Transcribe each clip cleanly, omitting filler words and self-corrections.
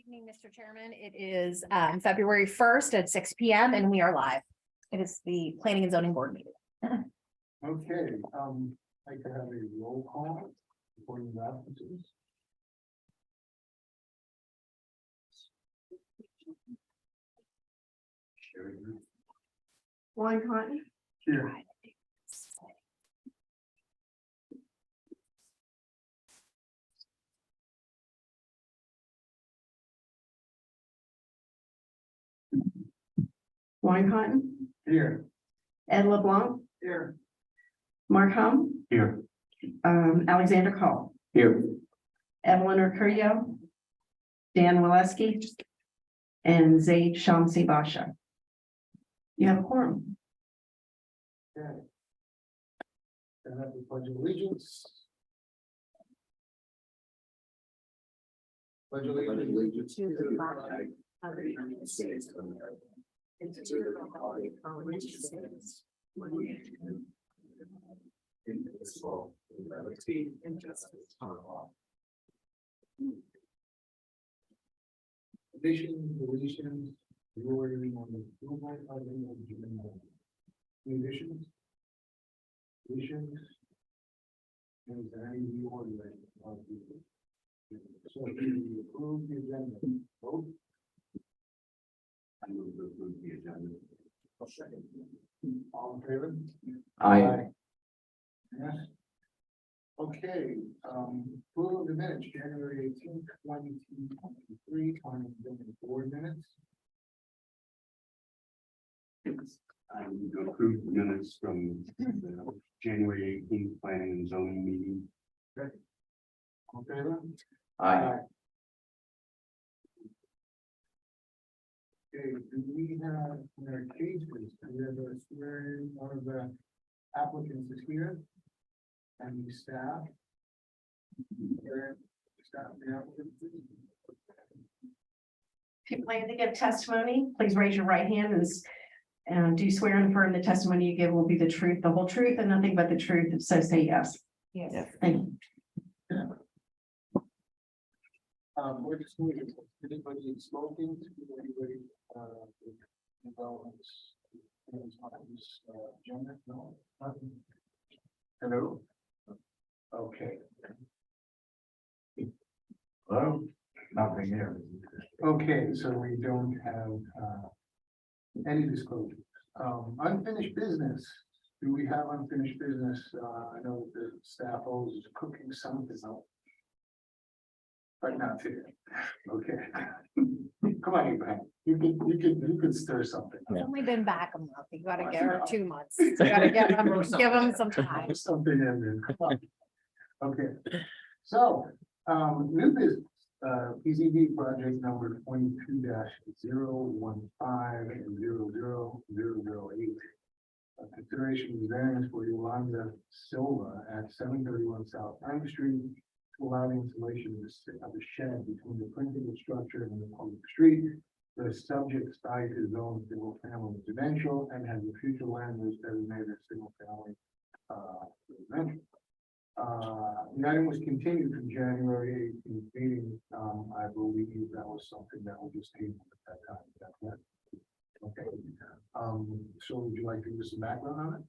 Evening, Mr. Chairman. It is February 1st at 6 p.m. and we are live. It is the Planning and Zoning Board meeting. Okay, I could have a roll call for the absences. Warren Cotton, Here. Warren Cotton, Here. Ed LeBlanc, Here. Mark Hum, Here. Alexander Cole, Here. Evelyn Urquio, Dan Waleski, and Zaid Shamsi Basha. You have a quorum. Okay. And that the pledge of allegiance. Pledge of allegiance To the flag of the United States of America. And to the republic for which it stands, one nation, indivisible, with liberty and justice for all. Additions, deletions, the ordering on the approval of the agenda. Any additions? Deletions? And is there any reordering of the? So if you approve the agenda, vote. I move to approve the agenda. I'll second. All in favor? Aye. Yes. Okay, approval of the minutes, January 18th, 2023, board minutes. I move to approve the minutes from the January 18th planning and zoning meeting. All in favor? Aye. Okay, do we have in our cases, do we have a swearing one of the applicants is here? And the staff? Staff, the applicant, please. If you plan to give testimony, please raise your right hand and do swear and affirm the testimony you give will be the truth, the whole truth, and nothing but the truth. So say yes. Yes. Thank you. We're just moving, anybody smoking, anybody, agenda, no, nothing. Hello? Okay. Hello? Nothing here. Okay, so we don't have, any disclosures. Unfinished business, do we have unfinished business? I know that the staff always is cooking something up. But not today. Okay. Come on, Abraham. You could stir something. It's only been back a month. You gotta give her 2 months. You gotta give them some time. Something in there. Come on. Okay. So, new business, PZB project number 22-015 and 00008. Consideration of variance for Yolanda Silva at 731 South Pine Street to allow the installation of a shed between the principal structure and the public street. The subject site is zoned single family residential and has a future land use designated single family residential. The item was continued from January 18th meeting. I believe that was something that was just tabled at that time. Is that correct? Okay. So would you like to give us some background on it?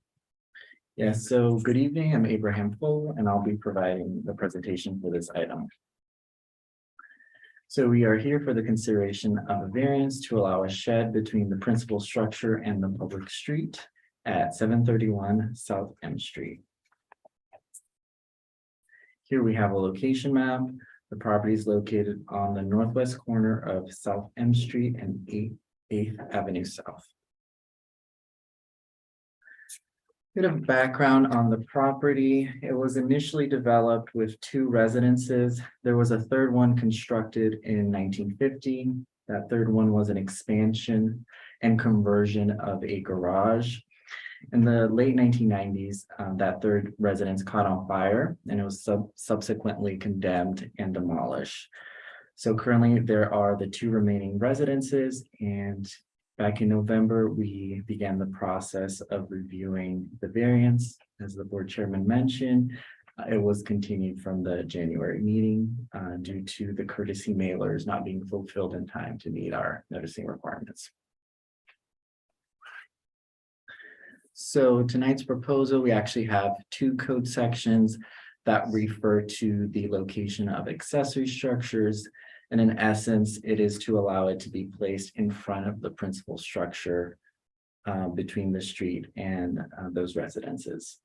Yes, so good evening. I'm Abraham Full, and I'll be providing the presentation for this item. So we are here for the consideration of a variance to allow a shed between the principal structure and the public street at 731 South M Street. Here we have a location map. The property is located on the northwest corner of South M Street and 8th Avenue South. Bit of background on the property. It was initially developed with 2 residences. There was a third one constructed in 1950. That third one was an expansion and conversion of a garage. In the late 1990s, that third residence caught on fire and it was subsequently condemned and demolished. So currently there are the 2 remaining residences, and back in November, we began the process of reviewing the variance. As the board chairman mentioned, It was continued from the January meeting due to the courtesy mailers not being fulfilled in time to meet our noticing requirements. So tonight's proposal, we actually have two code sections that refer to the location of accessory structures. And in essence, it is to allow it to be placed in front of the principal structure between the street and those residences.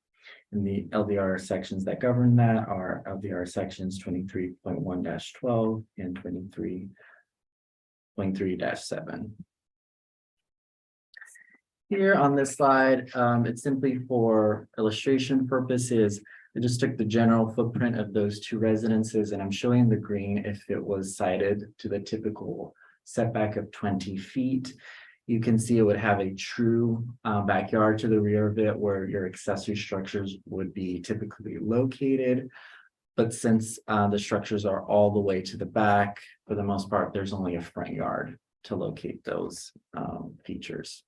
And the LDR sections that govern that are LDR sections 23.1-12 and 23.3-7. Here on this slide, it's simply for illustration purposes. I just took the general footprint of those two residences, and I'm showing the green if it was sited to the typical setback of 20 feet. You can see it would have a true backyard to the rear of it where your accessory structures would be typically located. But since the structures are all the way to the back, for the most part, there's only a front yard to locate those features.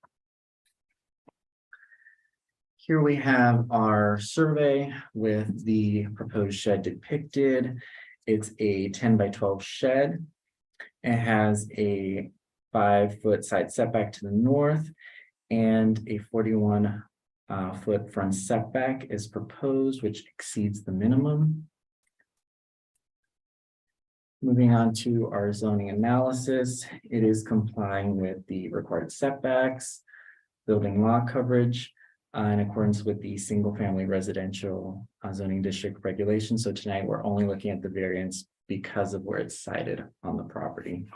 Here we have our survey with the proposed shed depicted. It's a 10-by-12 shed. It has a 5-foot side setback to the north and a 41-foot front setback is proposed, which exceeds the minimum. Moving on to our zoning analysis, it is complying with the required setbacks, building lot coverage, in accordance with the single-family residential zoning district regulations. So tonight we're only looking at the variance because of where it's sited on the property.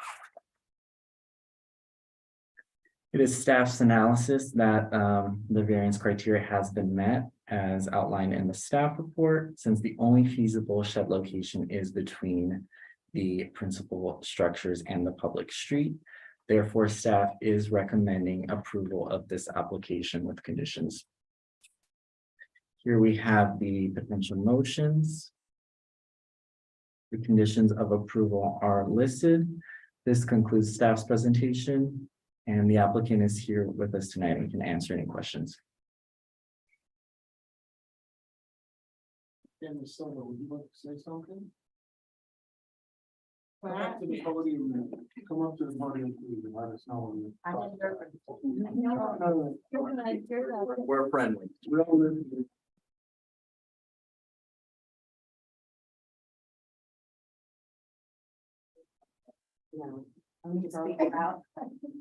It is staff's analysis that the variance criteria has been met as outlined in the staff report, since the only feasible shed location is between the principal structures and the public street. Therefore, staff is recommending approval of this application with conditions. Here we have the potential motions. The conditions of approval are listed. This concludes staff's presentation, and the applicant is here with us tonight and can answer any questions. Would you like to say something? Come up to the podium, please, and let us know. We're friendly. We all live here. No, I'm going to speak loud.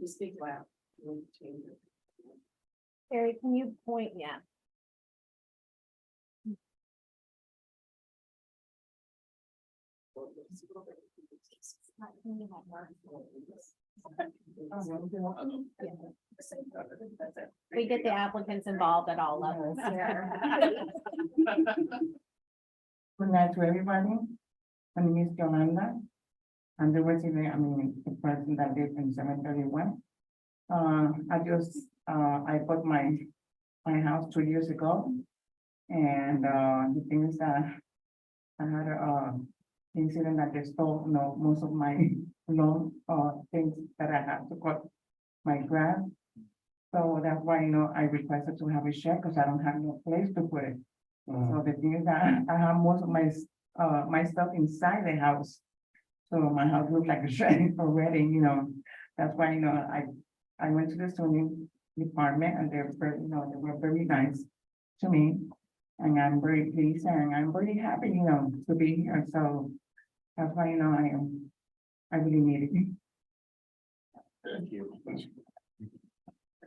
You speak loud. Harry, can you point? Yeah. We get the applicants involved at all levels. Good night to everybody. My name is Yolanda. I'm the resident, the person that lives in 731. I bought my house 2 years ago. And the thing is that I had a incident that they stole, most of my things that I have to cut my grass. So that's why, I requested to have a shed because I don't have no place to put it. So the thing is that I have most of my stuff inside the house. So my house looks like a shed already, That's why, I went to the zoning department and they're very, they were very nice to me. And I'm very pleased and I'm very happy, to be here. So that's why, I really need it. Thank you.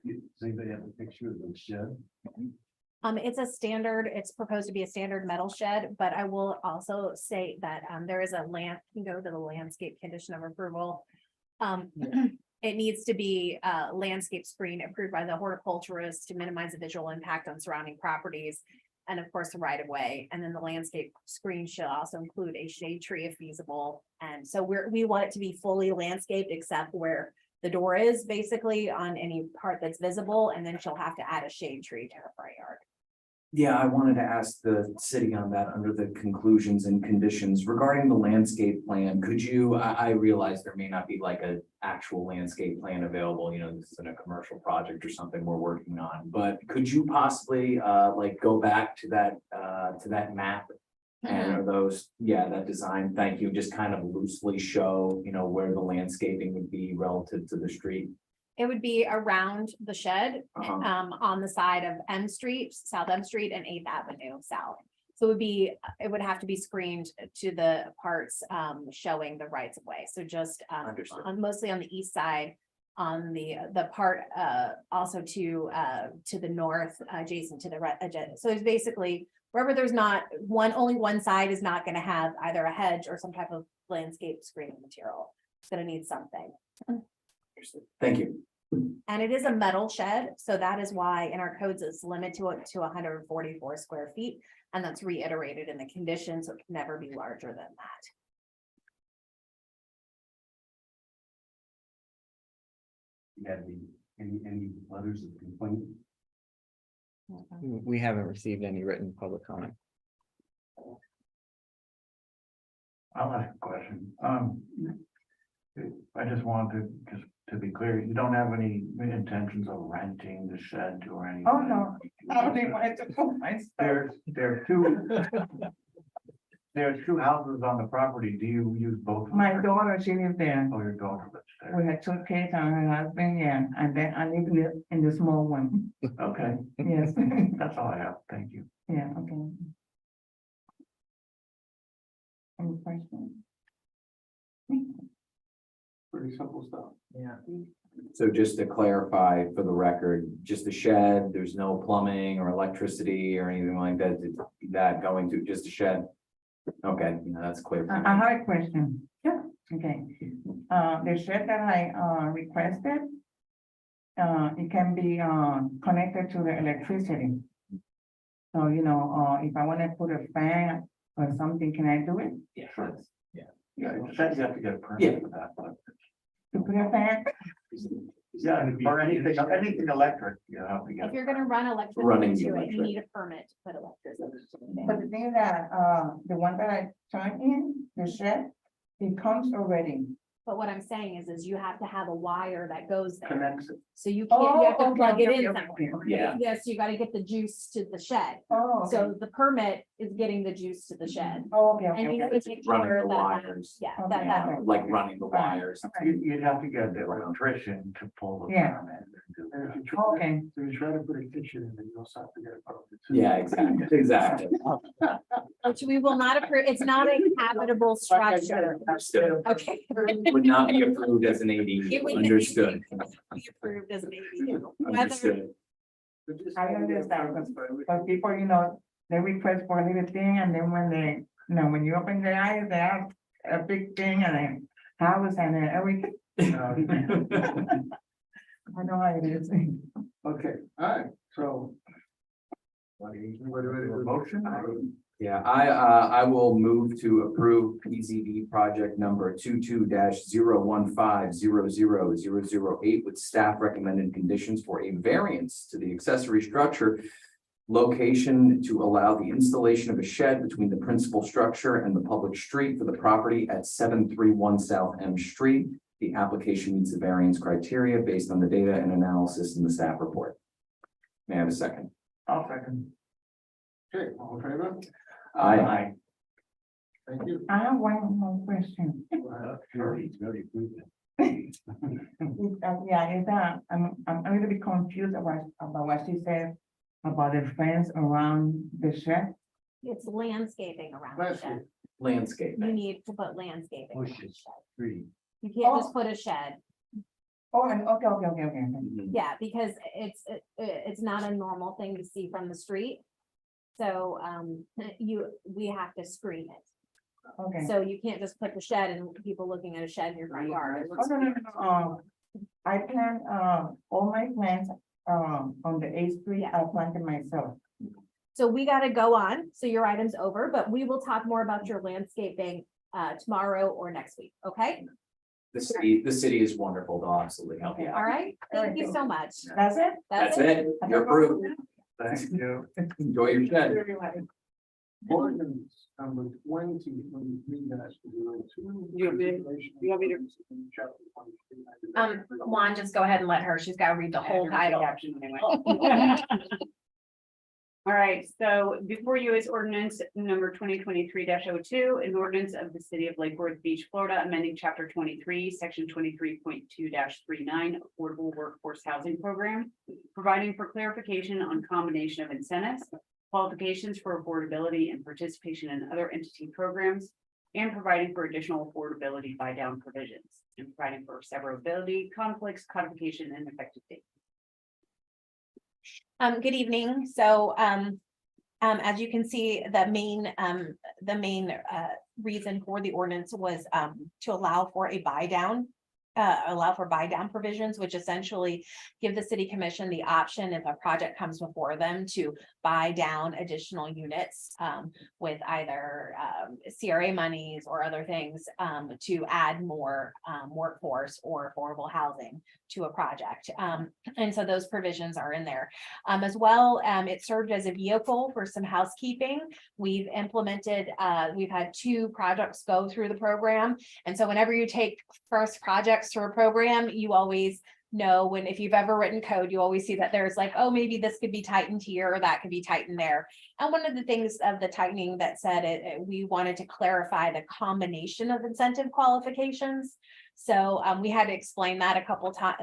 Does anybody have a picture of the shed? It's proposed to be a standard metal shed, but I will also say that there is you go to the landscape condition of approval. It needs to be landscape screen approved by the horticulturist to minimize the visual impact on surrounding properties. And of course, the right of way. And then the landscape screen should also include a shade tree if feasible. And so we want it to be fully landscaped except where the door is basically on any part that's visible. And then she'll have to add a shade tree to her front yard. Yeah, I wanted to ask the city on that under the conclusions and conditions regarding the landscape plan. Could you, I realize there may not be like an actual landscape plan available, this isn't a commercial project or something we're working on, but could you possibly like go back to that map And are those, yeah, that design, thank you, just kind of loosely show, you know, where the landscaping would be relative to the street. It would be around the shed, Uh-huh. on the side of M Street, South M Street and Eighth Avenue South. So it would have to be screened to the parts, showing the rights of way. So just, Understood. mostly on the east side, on the part, also to the north, adjacent to the so it's basically wherever there's not only one side is not gonna have either a hedge or some type of landscape screening material. It's gonna need something. Understood. Thank you. And it is a metal shed, so that is why in our codes it's limited to 144 square feet. And that's reiterated in the condition, so it can never be larger than that. You have any letters of complaint? We haven't received any written public comment. I'll ask a question. I just wanted to be clear, you don't have any intentions of renting the shed or anything? Oh, no. I only wanted to put my stuff. There's two houses on the property. Do you use both? of them? My daughter, she lives there. Oh, your daughter lives there. We had 2 kids and her husband, yeah, and then I live in the small one. Okay, Yes, that's all I have. Thank you. yeah, okay. Any questions? Pretty simple stuff. Yeah. So just to clarify for the record, just a shed, there's no plumbing or electricity or anything like that, that going to just a shed? Okay, that's clear. for me. I have a question. Yeah. Okay, the shed that I requested. It can be connected to the electricity. So, if I want to put a fan or something, can I do it? Yeah. Sure. Yeah, it says you have to get a Yeah. permit for that, but To put a fan? yeah, or anything electric, you have to get. If you're gonna run Running electricity the to it, you electric. need a permit to put electricity. But the thing is that, the one that I turned in, the shed, it comes already. But what I'm saying is you have to have a wire that goes there. Connects it. So you can't, you have to Oh, okay, plug it okay, in okay, somewhere. okay. Yeah. Yes, you gotta get the juice to the shed. Oh, okay. So the permit is getting the juice to the shed. Oh, okay, And you okay, need okay. to take Running care the of that. wires, Yeah, Okay, that, okay. like running the wires. You'd have to get the electrician to pull the Yeah. permit. and do And if that. you try, Okay, so you try to put a kitchen in, then you also have to get a permit too. Yeah, exactly. which we will not approve. It's not a habitable structure. Understood. Okay. Would not be approved as an ADU, It would understood. Be approved as an ADU. Whether, Understood. I understand, but people, they request for a little thing, and then when they, when you open their eyes, they have a big thing and a house and everything. I know how it is. Okay, all right, so. What do you do? A motion? Yeah, I will move to approve PZD project number 22-015-00008 with staff recommended conditions for a variance to the accessory structure location to allow the installation of a shed between the principal structure and the public street for the property at 731 South M Street. The application meets the variance criteria based on the data and analysis in the staff report. May I have a second? I'll second. Okay, all in favor? Aye. Thank you. I have one more question. Sure. It's very approved. I'm a little bit confused about what she said about the fence around the shed. it's landscaping around the Bless shed. you. Landscape. You need to put landscaping. around the Bushes. shed. Tree. You can't just put a shed. Oh, and okay. Mhm. Yeah, because it's not a normal thing to see from the street. So, we have to screen it. Okay. So you can't just put the shed and people looking at a shed in your front yard. It Oh, looks no, weird. I plant, all my plants, on the 8th Street, I planted myself. So we gotta go on, so your item's over, but we will talk more about your landscaping, tomorrow or next week, okay? The city is wonderful. They'll absolutely help you All out. right, thank you so much. That's it? That's it. You're approved. Thank you. Enjoy your shed. Ordinance number 2023-02. You want me to- Juan, just go ahead and let her, she's gotta read the whole title. All right, so before you is ordinance number 2023-02, an ordinance of the city of Lake Worth Beach, Florida, amending chapter 23, section 23.2-39, affordable workforce housing program, providing for clarification on combination of incentives, qualifications for affordability and participation in other entity programs, and providing for additional affordability buy down provisions, and providing for severability, conflicts, codification, and effective date. Good evening. So, as you can see, the main reason for the ordinance was, to allow for buy down provisions, which essentially give the city commission the option if a project comes before them to buy down additional units, with either, CRA monies or other things, to add more, workforce or affordable housing to a project. And so those provisions are in there. As well, it served as a vehicle for some housekeeping. We've implemented, we've had 2 projects go through the program. And so whenever you take first projects through a program, you always know when, if you've ever written code, you always see that there's like, oh, maybe this could be tightened here or that could be tightened there. And one of the things of the tightening that said we wanted to clarify the combination of incentive qualifications. So we had to explain that a couple times,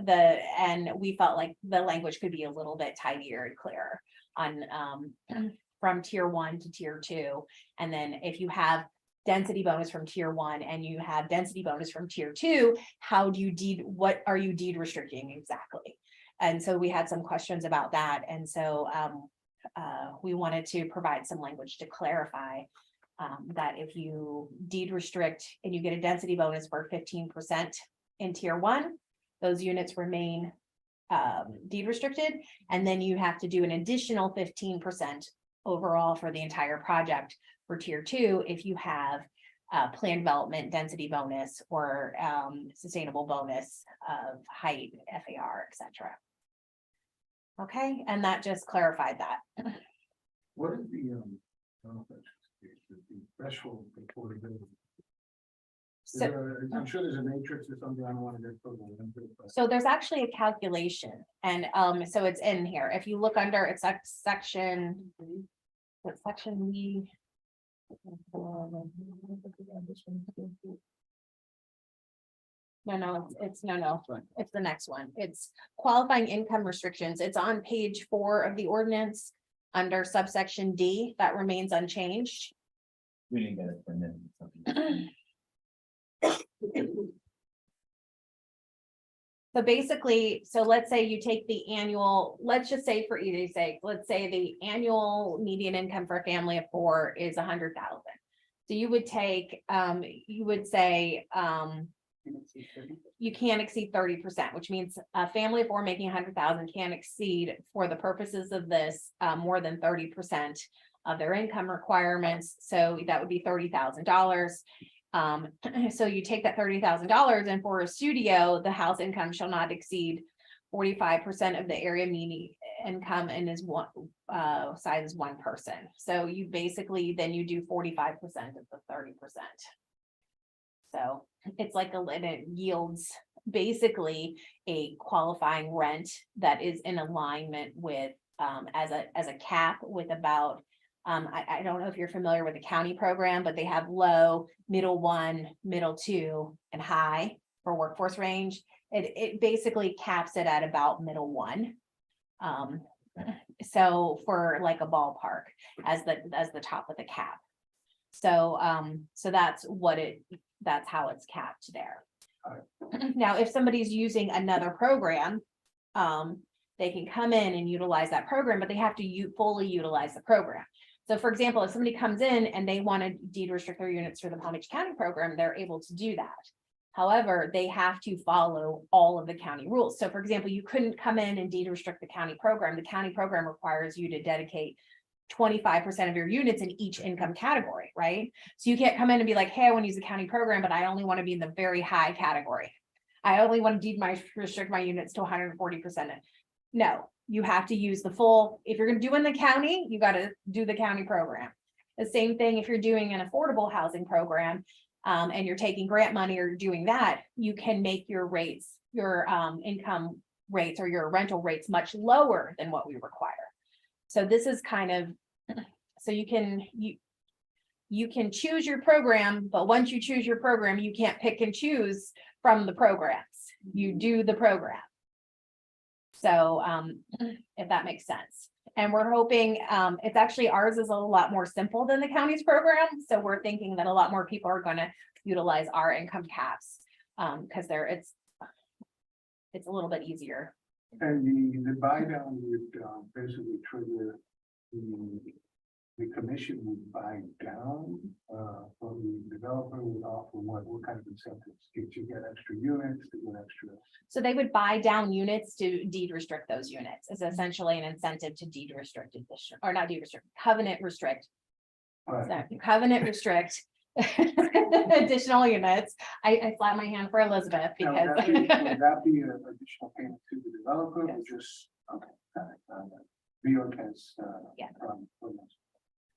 and we felt like the language could be a little bit tidier and clearer on from tier 1 to tier 2. And then if you have density bonus from tier 1 and you have density bonus from tier 2, how do you what are you deed restricting exactly? And so we had some questions about that. And so we wanted to provide some language to clarify that if you deed restrict and you get a density bonus for 15% in tier 1, those units remain deed restricted, and then you have to do an additional 15% overall for the entire project for tier 2 if you have planned development density bonus or sustainable bonus of height, FAR, etc. Okay, and that just clarified that. What is the threshold for affordability? So, I'm sure there's a matrix or something. I don't want to get further into it, but so there's actually a calculation, and so it's in here. If you look under, it's like section, what section we. No, it's it's the next one. It's qualifying income restrictions. It's on page 4 of the ordinance under subsection D. That remains unchanged. We didn't get it from them. So basically, so let's say you take the annual, let's just say for easy's sake, let's say the annual median income for a family of 4 is 100,000. So you would take, you would say, you can't exceed 30%, which means a family of 4 making 100,000 can't exceed, for the purposes of this, more than 30% of their income requirements. So that would be $30,000. So you take that $30,000, and for a studio, the house income shall not exceed 45% of the area median income and is one size is 1 person. So you basically then you do 45% of the 30%. So it's like it yields basically a qualifying rent that is in alignment with as a cap with about I don't know if you're familiar with the county program, but they have low, middle 1, middle 2, and high for workforce range. It basically caps it at about middle 1. So for like a ballpark as the top of the cap. So so that's how it's capped there. Now, if somebody's using another program, they can come in and utilize that program, but they have to fully utilize the program. So for example, if somebody comes in and they want to deed restrict their units through the Palm Beach County program, they're able to do that. However, they have to follow all of the county rules. So for example, you couldn't come in and deed restrict the county program. The county program requires you to dedicate 25% of your units in each income category, right? So you can't come in and be like, hey, I want to use the county program, but I only want to be in the very high category. I only want to restrict my units to 140%. No, you have to use the full. If you're going to do in the county, you got to do the county program. The same thing if you're doing an affordable housing program and you're taking grant money or doing that, you can make your rates, your income rates or your rental rates much lower than what we require. So this is kind of, so you can choose your program, but once you choose your program, you can't pick and choose from the programs. You do the program. So, if that makes sense. And we're hoping, it's actually, ours is a lot more simple than the county's program. So we're thinking that a lot more people are gonna utilize our income caps. Because it's a little bit easier. And the buy down would basically trigger the commission would buy down from the developer would offer what kind of incentives? Get you get extra units, to get extra. So they would buy down units to deed restrict those units is essentially an incentive to deed restrict addition, or not deed restrict, covenant restrict. So covenant restrict additional units. I slap my hand for Elizabeth Now, because. would that be an additional payment to the developer or just, okay, got it. BOT has, Yeah. programs.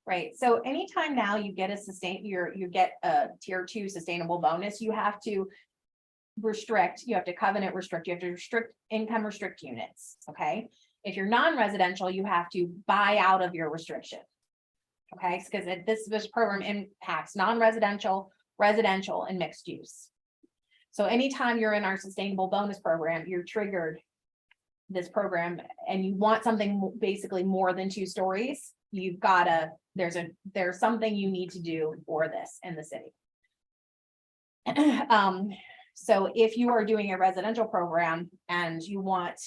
Right, so anytime now you get you get a tier 2 sustainable bonus, you have to restrict, you have to covenant restrict, you have to restrict income restrict units, okay? If you're non-residential, you have to buy out of your restriction. Okay, because this program impacts non-residential, residential, and mixed use. So anytime you're in our sustainable bonus program, you're triggered this program and you want something basically more than 2 stories, you've gotta, there's something you need to do for this in the city. So if you are doing a residential program and you want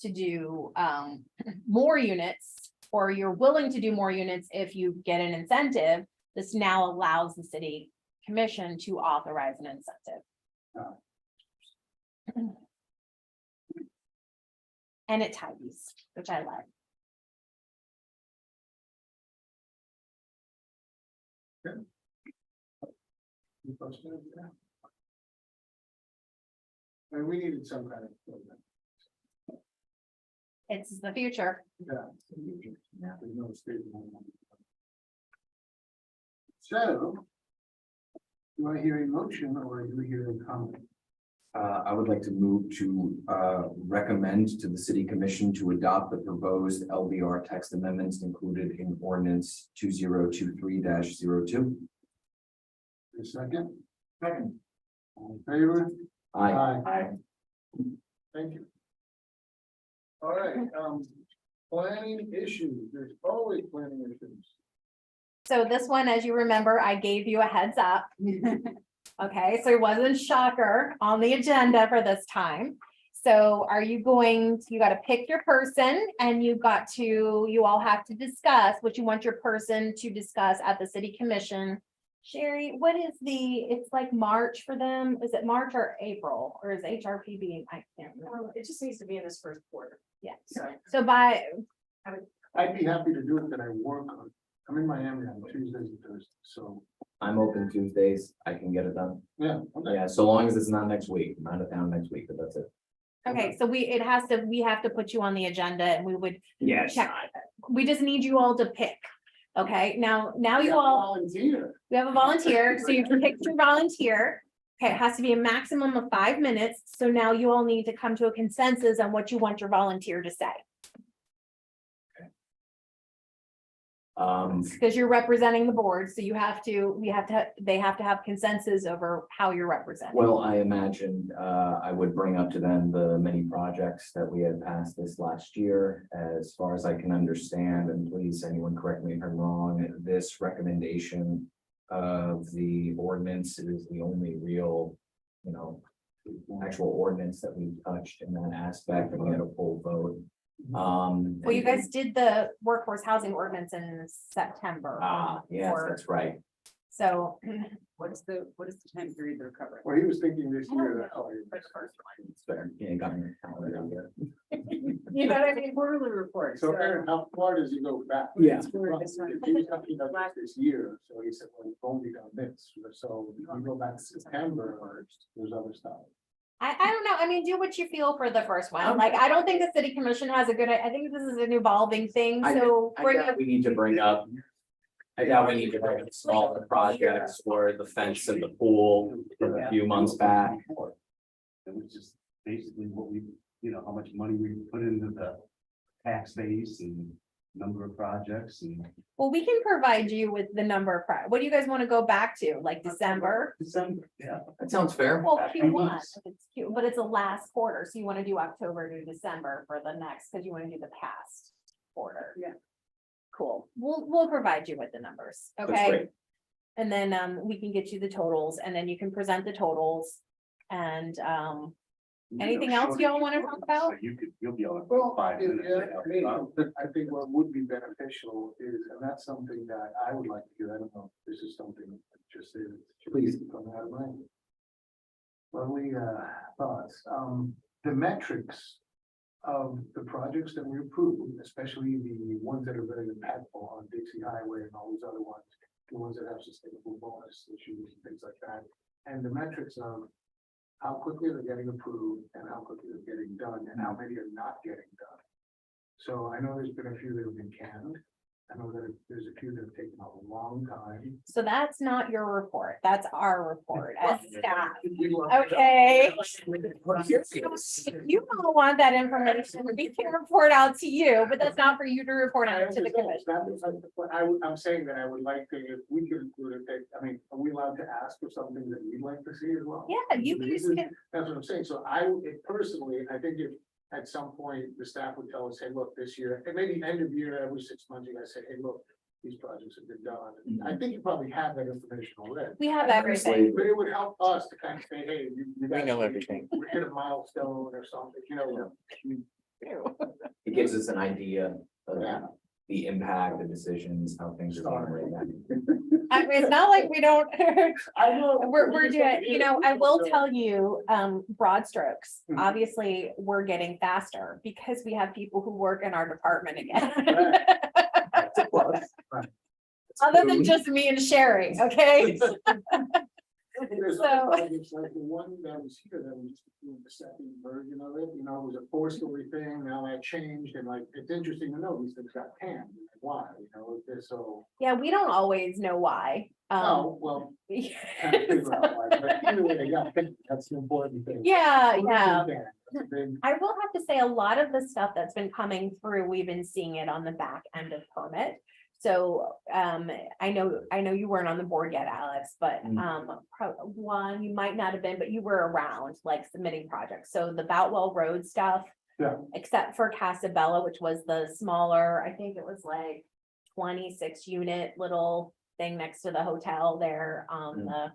to do more units, or you're willing to do more units if you get an incentive, this now allows the city commission to authorize an incentive. And it ties, which I like. Any questions? And we needed some kind of program. It's the future. Yeah. There's no state law. So. Do I hear a motion or do I hear a comment? I would like to move to recommend to the city commission to adopt the proposed LBR text amendments included in ordinance 2023-02. A second? Second. All in favor? Aye. Thank you. All right, planning issues, there's always planning issues. So this one, as you remember, I gave you a heads up. Okay, so it wasn't shocker on the agenda for this time. So are you you got to pick your person and you all have to discuss what you want your person to discuss at the city commission. Sherry, what is it's like March for them? Is it March or April or is Hrpb? I can't remember. It just needs to be in this first quarter. Yeah, So so by, I'd be happy to do it, but I work on, I'm in Miami on Tuesdays and Thursdays, so, I'm open Tuesdays. I can get it done. yeah. Okay. Yeah, so long as it's not next week. I'm out of town next week, but that's it. okay, so we have to put you on the agenda and we would Yes. check. We just need you all to pick. Okay, now Yeah, you all, volunteer. we have a volunteer, so you've picked your volunteer. Okay, it has to be a maximum of 5 minutes, so now you all need to come to a consensus on what you want your volunteer to say. Because you're representing the board, so they have to have consensus over how you're representing. Well, I imagine I would bring up to them the many projects that we had passed this last year. As far as I can understand, and please, anyone correct me if I'm wrong, this recommendation of the ordinance is the only real, actual ordinance that we touched in that aspect, and we had a full vote. Well, you guys did the workforce housing ordinance in September. Yes, that's right. So, What is the time period they're covering? Well, he was thinking this year. that's why. It's fair. Yeah, you got me. you know what I mean? Quarterly report. So Aaron, how far does he go back? Yeah. He was talking about this year, so he said, well, it's only done this, so if you go back to September, or there's other stuff. I don't know. I mean, do what you feel for the first one. Like, I don't think the city commission has a good, I think this is an evolving thing, so. We need to bring up. We need to bring up smaller projects or the fence and the pool from a few months back. It was just basically what we, how much money we put into the tax base and number of projects and. Well, we can provide you with the number of, what do you guys want to go back to, like December? December, yeah. That sounds fair. Well, After Q1, months. it's Q, but it's a last quarter, so you want to do October to December for the next, because you want to do the past quarter. Yeah. Cool, we'll provide you with the numbers, That's okay? great. And then, we can get you the totals, and then you can present the totals, and, Anything else y'all wanna talk about? You'll be on Well, 5 minutes. I think what would be beneficial is, and that's something that I would like to do, I don't know, if this is something that just said. Please. Coming out of mind. Well, thoughts, the metrics of the projects that we approve, especially the ones that are very impactful on Dixie Highway and all these other ones, the ones that have sustainable bonus issues and things like that, and the metrics of how quickly they're getting approved and how quickly they're getting done and how many are not getting done. So I know there's been a few that have been canned. I know that there's a few that have taken a long time. so that's not your report, that's our report as staff. Okay. Okay. You don't want that information, we can report out to you, but that's not for you to report out to the commission. I'm saying that I would like to, if we could include it, I mean, are we allowed to ask for something that we'd like to see as well? Yeah, you guys can, That's what I'm saying. So personally, I think if at some point the staff would tell us, hey, look, this year, and maybe end of year, every 6 months, you guys say, hey, look, these projects have been done. I think you probably have that information already. we have everything. But it would help us to kind of say, hey, you guys. know everything. We hit a milestone or something, you know. It gives us an idea of Yeah. the impact, the decisions, how things are being laid out. I mean, it's not like we don't, I know. we're doing, you know, I will tell you, broad strokes. Mhm. Obviously, we're getting faster because we have people who work in our department again. That's a plus. Other than just me and Sherry, okay? There's So- other projects like the one that was here, that was doing the second version of it, you know, it was a 4-story thing, now that changed, and like, it's interesting to know these things got panned, like, why, you know, if they're so. Yeah, we don't always know why. Oh, well, kind of figure out why, but either way, they got picked, that's the important thing. Yeah, yeah. That's a big- I will have to say, a lot of the stuff that's been coming through, we've been seeing it on the back end of permit. So, I know you weren't on the board yet, Alex, but, one, you might not have been, but you were around, like, submitting projects. So the Boutwell Road stuff. Yeah. Except for Casabella, which was the smaller, I think it was like 26 unit little thing next to the hotel there on the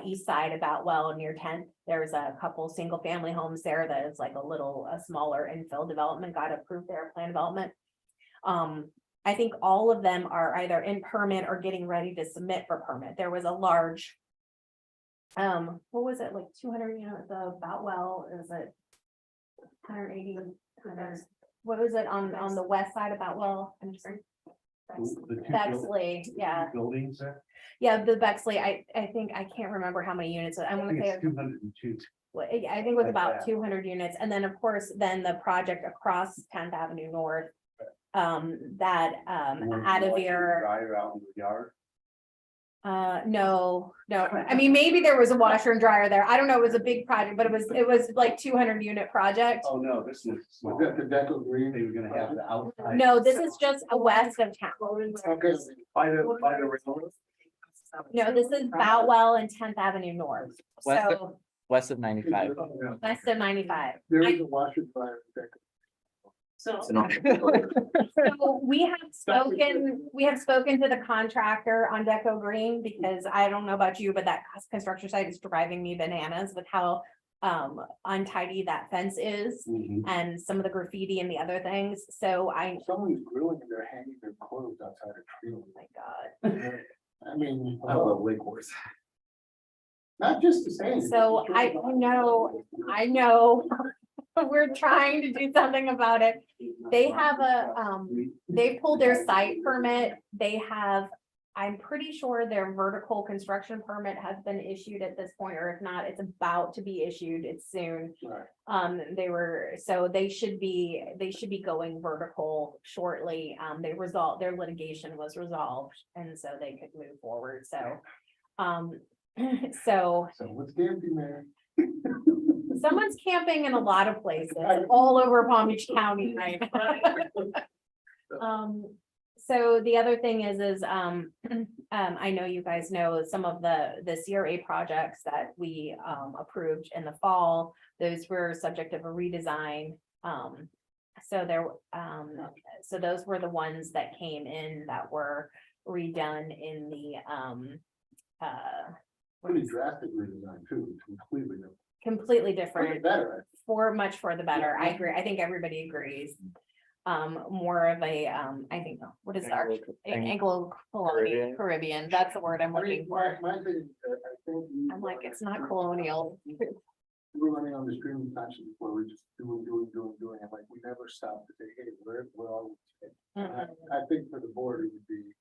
east side of Boutwell near 10th. There's a couple single family homes there that is like a smaller infill development got approved there, plan development. I think all of them are either in permit or getting ready to submit for permit. There was a large. What was it, like 200 units of Boutwell, is it 180? What was it on the west side of Boutwell? I'm sorry. The two Bexley, yeah, Buildings there. yeah, the Bexley, I think, I can't remember how many units, I I want think to say. it's 202. Well, I think it was Like about that. 200 units, and then of course, then the project across 10th Avenue North. That out of your, Dryer out in the yard. no, I mean, maybe there was a washer and dryer there, I don't know, it was a big project, but it was like 200 unit project. Oh, no, this was Was small. that the Deco Green? They were gonna have the outside. No, this is just a west of town. Okay. By the railroad. No, this is Boutwell and 10th Avenue North, West of- so West of 95. Yeah. west of 95. There is a washer dryer. Deco. So. It's not- So we have spoken to the contractor on Deco Green, because I don't know about you, but that construction site is driving me bananas with how untidy that fence is Mhm. and some of the graffiti and the other things. So Someone's grilling and they're hanging their clothes outside a tree. oh my God. I mean, I love Lake Worth. not just the same. So I know, we're trying to do something about it. They have they pulled their site permit. They have, I'm pretty sure their vertical construction permit has been issued at this point, or if not, it's about to be issued. It's soon. Right. So they should be going vertical shortly. Their litigation was resolved, and so they could move forward. So, so So what's the empty man? Someone's camping in a lot of places, all over Palm Beach County, right? So the other thing is, I know you guys know some of the CRA projects that we, approved in the fall. Those were subject of a redesign. So there, so those were the ones that came in that were redone in the, Pretty drastic redesign too, completely different. completely For the different. better. Much for the better. I agree. I think everybody agrees. More of a, I think, what is our Anglo-Colonial Caribbean? That's the word I'm I looking mean, for. my thing, I think. I'm like, it's not colonial. We're running on the streaming platform before we're just doing, and like, we never stop to say, hey, where are we today? And I think for the board, it would be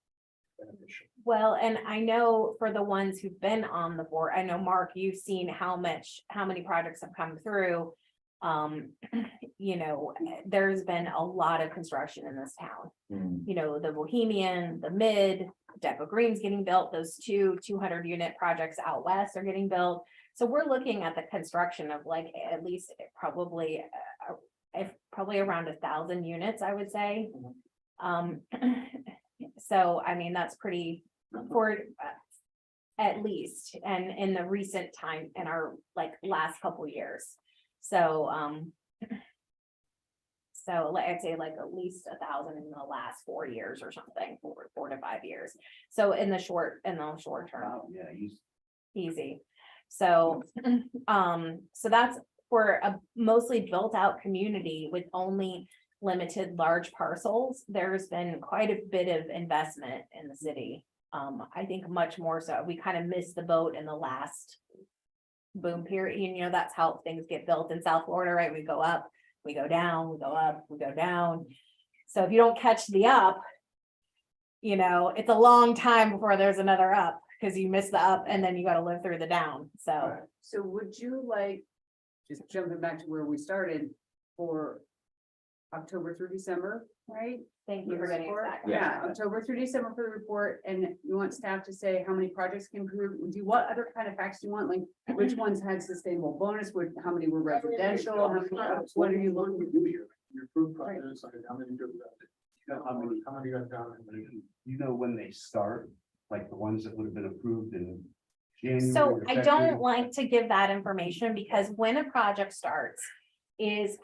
beneficial. Well, and I know for the ones who've been on the board, I know, Mark, you've seen how many projects have come through. You know, there's been a lot of construction in this town. You know, the Bohemian, the Mid, Depot Green's getting built, those 200 unit projects out west are getting built. So we're looking at the construction of like at least probably around 1,000 units, I would say. So I mean, that's pretty for at least, and in the recent time in our like last couple years. So like I'd say like at least 1,000 in the last 4 years or something, 4 to 5 years. So in the short term. Yeah, he's. Easy. So, so that's for a mostly built out community with only limited large parcels. There's been quite a bit of investment in the city. I think much more so. We kind of missed the boat in the last boom period. You know, that's how things get built in South Florida, right? We go up, we go down, we go up, we go down. So if you don't catch the up, you know, it's a long time before there's another up. Because you miss the up and then you got to live through the down. So So would you like, just jumping back to where we started, for October through December, right? thank you for getting Report? that. Yeah, October through December for the report, and you want staff to say how many projects came through. What other kind of facts do you want? Like, which ones had sustainable bonus? How many were residential? What are you looking? Your proof process, like how many good, how many got done? You know when they start, like the ones that would have been approved in January. So or I February? don't like to give that information because when a project starts is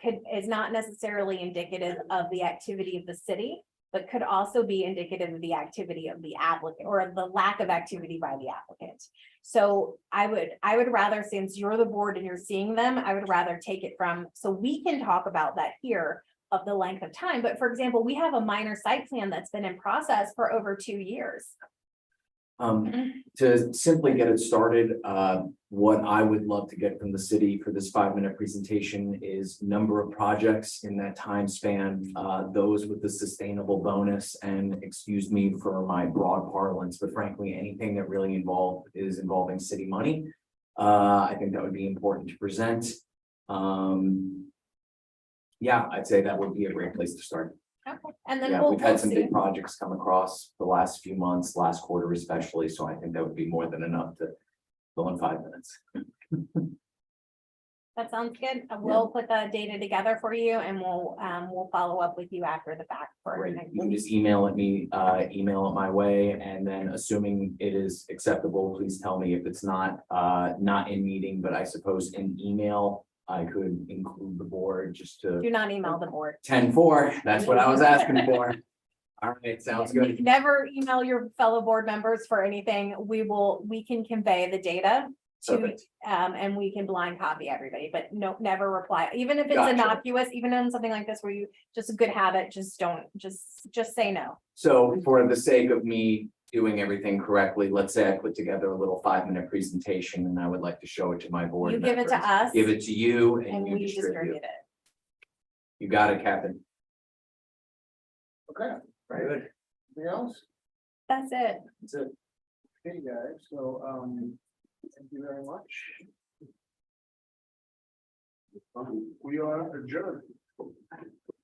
not necessarily indicative of the activity of the city, but could also be indicative of the activity of the applicant or the lack of activity by the applicant. So I would rather, since you're the board and you're seeing them, I would rather take it from, so we can talk about that here of the length of time. But for example, we have a minor site plan that's been in process for over 2 years. To simply get it started, what I would love to get from the city for this 5-minute presentation is number of projects in that time span, those with the sustainable bonus, and excuse me for my broad parlance, but frankly, anything that really involving city money. I think that would be important to present. Yeah, I'd say that would be a great place to start. Okay, and then Yeah, we'll we've had some see. big projects come across the last few months, last quarter especially, so I think that would be more than enough to fill in 5 minutes. That sounds good. We'll put the data together for you and we'll follow up with you after the fact. Great. You can just email it my way, and then assuming it is acceptable, please tell me if it's not in meeting, but I suppose in email, I could include the board just to. Do not email the board. 10-4, that's what I was asking for. All right, sounds good. Never email your fellow board members for anything. We can convey the data to, Perfect. and we can blind copy everybody, but no, never reply. Even if it's Gotcha. innocuous, even on something like this where you, just a good habit, just don't, just say no. So for the sake of me doing everything correctly, let's say I put together a little 5-minute presentation and I would like to show it to my board. You give it to members. us. Give it to you And and you we distribute. distribute it. You got it, Captain. Okay, Very good. anything else? That's it. That's it. Okay, guys, so, thank you very much. We are adjourned.